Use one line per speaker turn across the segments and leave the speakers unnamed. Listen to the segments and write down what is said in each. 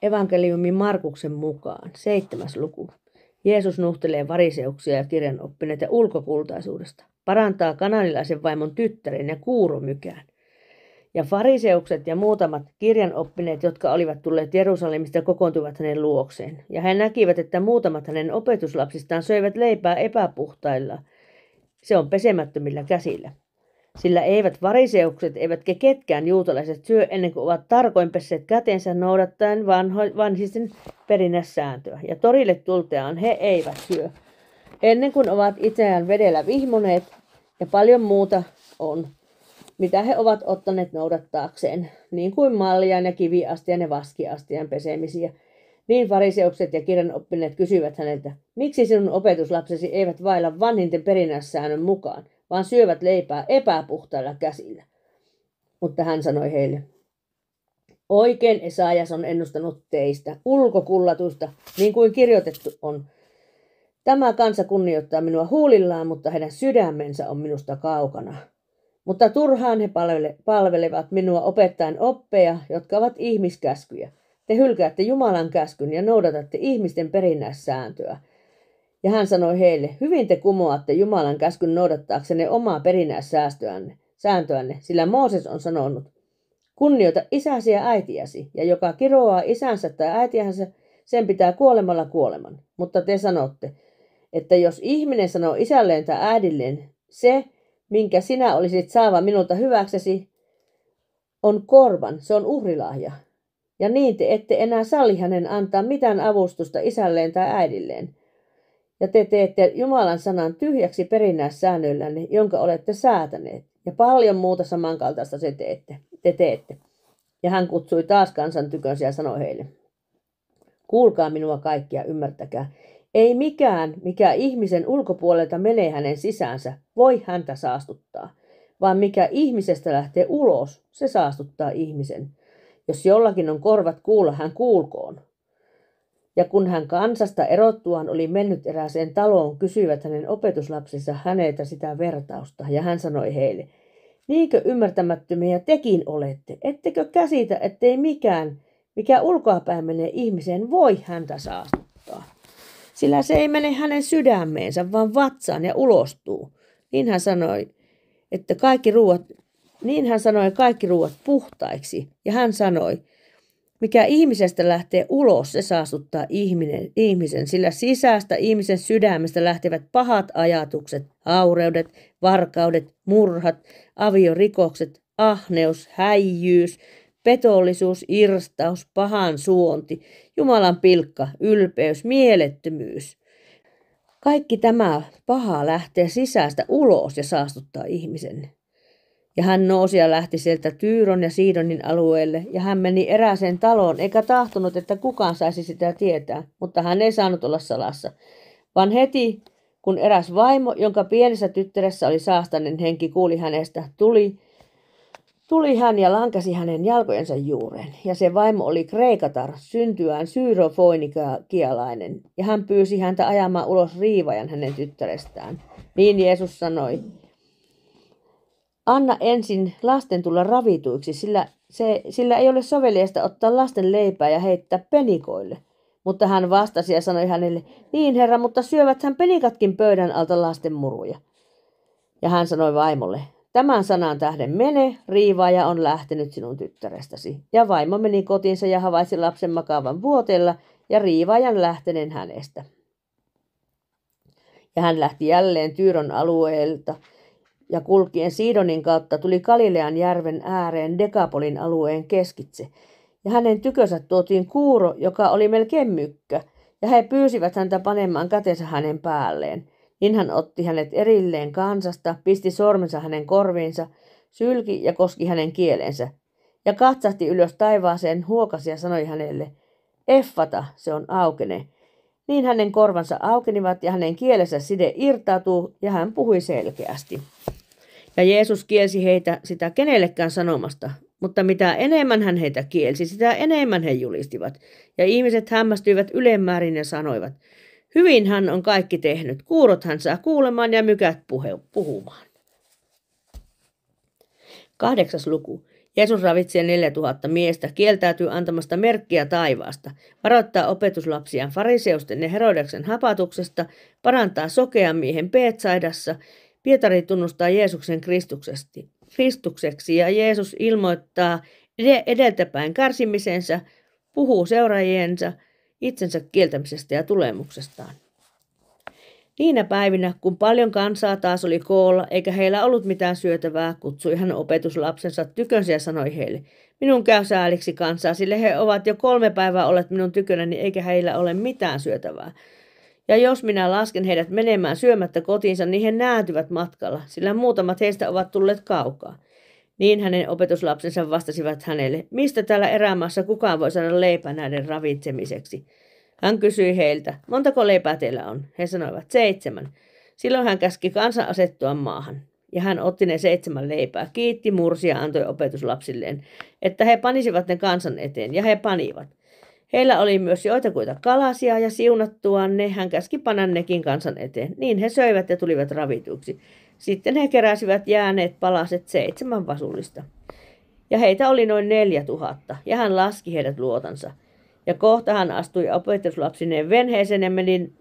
Evankeliumin Markuksen mukaan, 7. luku. Jeesus nuhtelee fariseuksia ja kirjanoppineita ulkokultaisuudesta. Parantaa kananilaisen vaimon tyttären ja kuuromykään. Ja fariseukset ja muutamat kirjanoppineet, jotka olivat tulleet Jerusalemista, kokoontuivat hänen luokseen. Ja he näkivät, että muutamat hänen opetuslapsistaan söivät leipää epäpuhtailla. Se on pesemättömillä käsillä. Sillä eivät fariseukset eivätkä ketkään juutalaiset syö ennen kuin ovat tarkoin pesseet kätensä noudattaen vanhisten perinnässääntöä. Ja torille tulteaan he eivät syö ennen kuin ovat itseään vedellä vihmoneet, ja paljon muuta on, mitä he ovat ottaneet noudattaakseen, niin kuin maljan ja kiviastian ja vaskiastian pesemisiä. Niin fariseukset ja kirjanoppineet kysyivät häneltä, miksi sinun opetuslapsesi eivät vailla vanhinten perinnässäännön mukaan, vaan syövät leipää epäpuhtailla käsillä. Mutta hän sanoi heille, oikein Esajas on ennustanut teistä, ulkokullatuista, niin kuin kirjoitettu on. Tämä kansa kunnioittaa minua huulillaan, mutta heidän sydämensä on minusta kaukana. Mutta turhaan he palvelevat minua opettaen oppeja, jotka ovat ihmiskäskyjä. Te hylkäätte Jumalan käskyn ja noudatatte ihmisten perinnäissääntöä. Ja hän sanoi heille, hyvin te kumoatte Jumalan käskyn noudattaaksenne omaa perinnäissääntöänne, sillä Mooses on sanonut, kunnioita isäsi ja äitiäsi, ja joka kiroaa isänsä tai äitiänsä, sen pitää kuolemalla kuoleman. Mutta te sanotte, että jos ihminen sanoo isälleen tai äidilleen, se, minkä sinä olisit saava minulta hyväksesi, on korban, se on uhrilahja. Ja niin te ette enää salli hänen antaa mitään avustusta isälleen tai äidilleen. Ja te teette Jumalan sanan tyhjäksi perinnäissäännöillänne, jonka olette säätäneet. Ja paljon muuta samankaltaista te teette. Ja hän kutsui taas kansan tykönsä ja sanoi heille, kuulkaa minua kaikkia, ymmärtäkää. Ei mikään, mikä ihmisen ulkopuolelta menee hänen sisäänsä, voi häntä saastuttaa, vaan mikä ihmisestä lähtee ulos, se saastuttaa ihmisen. Jos jollakin on korvat kuulla, hän kuulkoon. Ja kun hän kansasta erottuaan oli mennyt erääseen taloon, kysyivät hänen opetuslapsensa häneltä sitä vertausta. Ja hän sanoi heille, niinkö ymmärtämättömiä tekin olette? Ettekö käsitä, ettei mikään, mikä ulkoapäin menee ihmiseen, voi häntä saastuttaa? Sillä se ei mene hänen sydämeensä, vaan vatsaan ja ulostuu. Niin hän sanoi kaikki ruuat puhtaiksi. Ja hän sanoi, mikä ihmisestä lähtee ulos, se saastuttaa ihmisen, sillä sisästä ihmisen sydämestä lähtevät pahat ajatukset, haureudet, varkaudet, murhat, aviorikokset, ahneus, häijyys, petollisuus, irstaus, pahan suonti, Jumalan pilkka, ylpeys, mielettömyys. Kaikki tämä paha lähtee sisästä ulos ja saastuttaa ihmisen. Ja hän nousi ja lähti sieltä Tyyron ja Siidonin alueelle, ja hän meni erääseen taloon, eikä tahtonut, että kukaan saisi sitä tietää, mutta hän ei saanut olla salassa. Vaan heti, kun eräs vaimo, jonka pienessä tyttäressä oli saastainen henki, kuuli hänestä, tuli hän ja lankasi hänen jalkojensa juureen. Ja se vaimo oli kreikatar, syntyään syrofoinikialainen, ja hän pyysi häntä ajamaan ulos riivajan hänen tyttärestään. Niin Jeesus sanoi, anna ensin lasten tulla ravituiksi, sillä ei ole soveliasta ottaa lasten leipää ja heittää penikoille. Mutta hän vastasi ja sanoi hänelle, niin herra, mutta syöväthän penikatkin pöydän alta lasten muruja. Ja hän sanoi vaimolle, tämän sanan tähden mene, riivaaja on lähtenyt sinun tyttärestäsi. Ja vaimo meni kotiinsa ja havaitsi lapsen makaavan vuoteella ja riivaajan lähteneen hänestä. Ja hän lähti jälleen Tyyron alueelta. Ja kulkien Siidonin kautta tuli Galilean järven ääreen Dekapolin alueen keskitse. Ja hänen tykönsä tuotiin kuuro, joka oli melkein mykkä, ja he pyysivät häntä panemaan kätensä hänen päälleen. Niin hän otti hänet erilleen kansasta, pisti sormensa hänen korviinsa, sylki ja koski hänen kielensä. Ja katsahti ylös taivaaseen, huokasi ja sanoi hänelle, Effata, se on aukene. Niin hänen korvansa aukenivat ja hänen kielensä side irtautuu ja hän puhui selkeästi. Ja Jeesus kielsi heitä sitä kenellekään sanomasta, mutta mitä enemmän hän heitä kielsi, sitä enemmän he julistivat. Ja ihmiset hämmästyivät ylemmäärin ja sanoivat, hyvin hän on kaikki tehnyt, kuurot hän saa kuulemaan ja mykät puhumaan. 8. luku. Jeesus ravitsee 4000 miestä, kieltäytyy antamasta merkkiä taivaasta, varoittaa opetuslapsiaan fariseusten ja Herodeksen hapatuksesta, parantaa sokean miehen Betsaidassa. Pietari tunnustaa Jeesuksen Kristukseksi ja Jeesus ilmoittaa edeltäpäin kärsimisensä, puhuu seuraajiensa itsensä kieltämisestä ja tulemuksestaan. Niinä päivinä, kun paljon kansaa taas oli koolla, eikä heillä ollut mitään syötävää, kutsui hän opetuslapsensa tykönsä ja sanoi heille, minun käy sääliksi kansaa, sillä he ovat jo 3 päivää olleet minun tykönäni, eikä heillä ole mitään syötävää. Ja jos minä lasken heidät menemään syömättä kotiinsa, niin he näätyvät matkalla, sillä muutamat heistä ovat tulleet kaukaa. Niin hänen opetuslapsensa vastasivat hänelle, mistä täällä erämaassa kukaan voi saada leipää näiden ravitsemiseksi. Hän kysyi heiltä, montako leipää teillä on? He sanoivat 7. Silloin hän käski kansan asettua maahan. Ja hän otti ne 7 leipää, kiitti, mursi ja antoi opetuslapsilleen, että he panisivat ne kansan eteen, ja he panivat. Heillä oli myös joitakuita kalasia, ja siunattuaan ne hän käski panna nekin kansan eteen. Niin he söivät ja tulivat ravituiksi. Sitten he keräsivät jääneet palaset 7 vasullista. Ja heitä oli noin 4000, ja hän laski heidät luotansa. Ja kohta hän astui opetuslapsineen venheeseen ja meni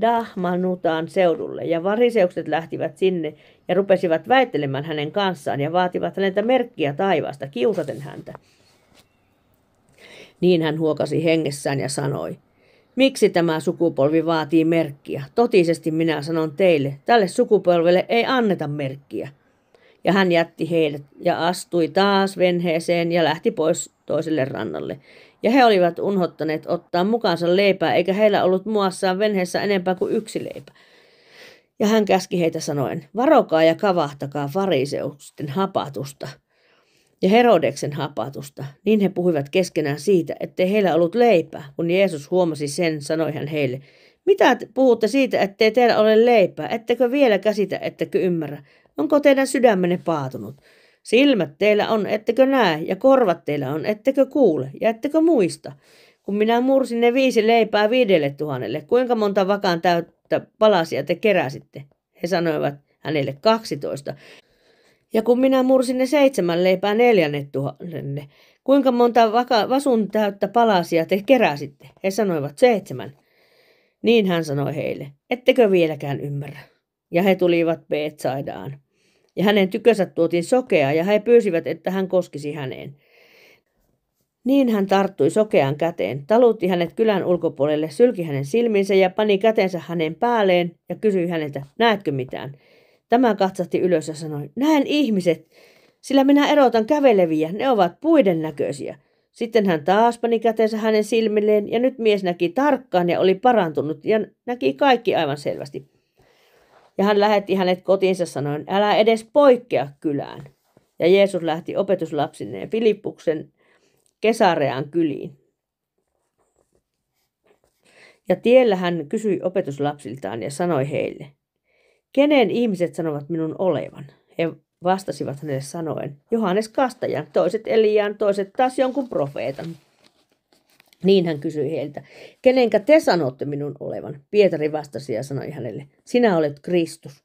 Dahmanutaan seudulle. Ja fariseukset lähtivät sinne ja rupesivat väittelemään hänen kanssaan ja vaativat häneltä merkkiä taivaasta, kiusaten häntä. Niin hän huokasi hengessään ja sanoi, miksi tämä sukupolvi vaatii merkkiä? Totisesti minä sanon teille, tälle sukupolvelle ei anneta merkkiä. Ja hän jätti heidät ja astui taas venheeseen ja lähti pois toiselle rannalle. Ja he olivat unhottaneet ottaa mukaansa leipää, eikä heillä ollut muassaan venheessä enempää kuin 1 leipä. Ja hän käski heitä sanoen, varokaa ja kavahtakaa fariseusten hapatusta ja Herodeksen hapatusta. Niin he puhuivat keskenään siitä, ettei heillä ollut leipää. Kun Jeesus huomasi sen, sanoi hän heille, mitä puhutte siitä, ettei teillä ole leipää? Ettekö vielä käsitä, ettekö ymmärrä? Onko teidän sydämenne paatunut? Silmät teillä on, ettekö näe, ja korvat teillä on, ettekö kuule, ja ettekö muista. Kun minä mursin ne 5 leipää 5000, kuinka monta vakaan täyttä palasia te keräsitte? He sanoivat hänelle 12. Ja kun minä mursin ne 7 leipää 4000, kuinka monta vasun täyttä palasia te keräsitte? He sanoivat 7. Niin hän sanoi heille, ettekö vieläkään ymmärrä? Ja he tulivat Betsaidaan. Ja hänen tykönsä tuotiin sokea, ja he pyysivät, että hän koskisi häneen. Niin hän tarttui sokean käteen, talutti hänet kylän ulkopuolelle, sylki hänen silminsä ja pani kätensä hänen päälleen ja kysyi häneltä, näetkö mitään? Tämä katsahti ylös ja sanoi, näen ihmiset, sillä minä erotan käveleviä, ne ovat puiden näköisiä. Sitten hän taas pani kätensä hänen silmilleen, ja nyt mies näki tarkkaan ja oli parantunut ja näki kaikki aivan selvästi. Ja hän lähetti hänet kotiinsa sanoen, älä edes poikkea kylään. Ja Jeesus lähti opetuslapsineen Filippuksen Kesarean kyliin. Ja tiellä hän kysyi opetuslapsiltaan ja sanoi heille, kenen ihmiset sanovat minun olevan? He vastasivat hänelle sanoen, Johannes Kastajan, toiset Eliaan, toiset taas jonkun profeetan. Niin hän kysyi heiltä, kenenkä te sanotte minun olevan? Pietari vastasi ja sanoi hänelle, sinä olet Kristus.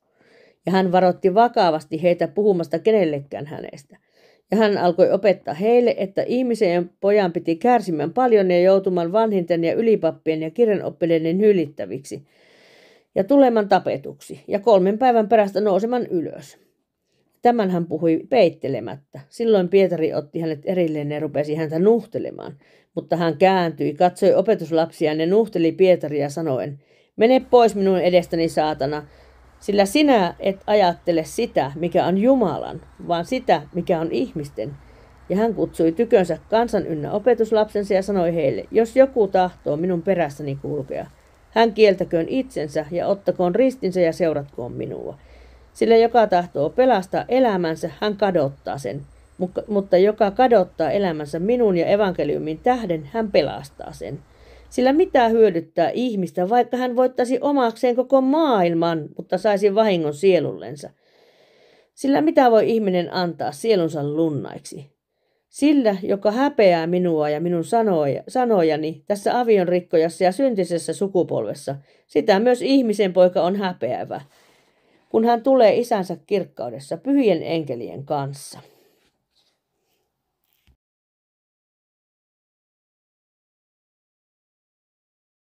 Ja hän varoitti vakavasti heitä puhumasta kenellekään hänestä. Ja hän alkoi opettaa heille, että ihmisen pojan piti kärsimään paljon ja joutumaan vanhinten ja ylipappien ja kirjanoppineiden hyllittäviksi ja tuleman tapetuksi ja 3 päivän perästä nouseman ylös. Tämän hän puhui peittelemättä. Silloin Pietari otti hänet erilleen ja rupesi häntä nuhtelemaan. Mutta hän kääntyi, katsoi opetuslapsiaan ja nuhteli Pietaria sanoen, mene pois minun edestäni, saatana, sillä sinä et ajattele sitä, mikä on Jumalan, vaan sitä, mikä on ihmisten. Ja hän kutsui tykönsä kansan ynnä opetuslapsensa ja sanoi heille, jos joku tahtoo minun perässäni kulkea, hän kieltäköön itsensä ja ottakoon ristinsä ja seuratkoon minua. Sillä joka tahtoo pelastaa elämänsä, hän kadottaa sen. Mutta joka kadottaa elämänsä minun ja evankeliumin tähden, hän pelastaa sen. Sillä mitä hyödyttää ihmistä, vaikka hän voittaisi omakseen koko maailman, mutta saisi vahingon sielullensa? Sillä mitä voi ihminen antaa sielunsa lunnaiksi? Sillä, joka häpeää minua ja minun sanojani tässä avionrikkojassa ja syntisessä sukupolvessa, sitä myös ihmisen poika on häpeävä, kun hän tulee isänsä kirkkaudessa pyhien enkelien kanssa.